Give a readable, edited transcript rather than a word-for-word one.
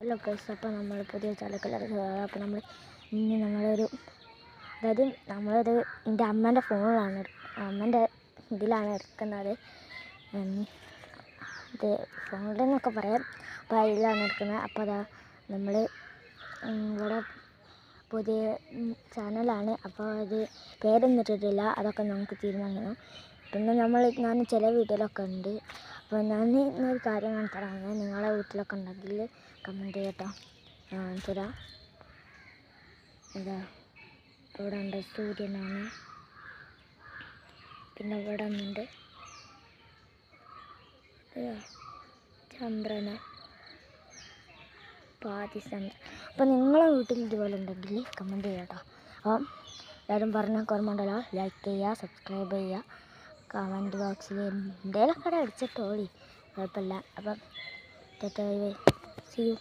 Hello guys, അപ്പോൾ നമ്മൾ പുതിയ ചാനൽ അപ്പോൾ ഇന്ന് നമ്മളൊരു നമ്മളൊരു എൻ്റെ അമ്മേൻ്റെ ഫോണിലാണ് അമ്മേൻ്റെ ഇതിലാണ് എടുക്കുന്നത്. ഇത് ഫോണിലെന്നൊക്കെ പറയാം. അപ്പോൾ അതിലാണ് എടുക്കുന്നത്. അപ്പോൾ അതാ നമ്മൾ ഇവിടെ പുതിയ ചാനലാണ്. അപ്പോൾ അത് പേരൊന്നും ഇട്ടിട്ടില്ല, അതൊക്കെ നമുക്ക് തീരുമാനിക്കണം. പിന്നെ ഞാൻ ചില വീട്ടിലൊക്കെ ഉണ്ട്. അപ്പോൾ ഞാൻ ഇന്നൊരു കാര്യം കാണിച്ചതാണ്. നിങ്ങളെ വീട്ടിലൊക്കെ ഉണ്ടെങ്കിൽ കമൻറ്റ് ചെയ്യട്ടോ, ഞാൻ കാണിച്ചുതരാം. ഇവിടെ ഉണ്ട് സൂര്യനാണ്, പിന്നെ ഇവിടെ ഒന്നുണ്ട് ചന്ദ്രന്, പാതിചന്ദ്രൻ. അപ്പോൾ നിങ്ങളെ വീട്ടിൽ ഇതുപോലെ ഉണ്ടെങ്കിൽ കമൻറ്റ് ചെയ്യട്ടോ. അപ്പം എല്ലാവരും പറഞ്ഞാൽ ഓർമ്മ ലൈക്ക് ചെയ്യുക, സബ്സ്ക്രൈബ് ചെയ്യുക, കമൻറ്റ് ബോക്സിൽ എന്തെങ്കിലുമൊക്കെ അടിച്ചിട്ടോളി, കുഴപ്പമില്ല. അപ്പം സീ യു.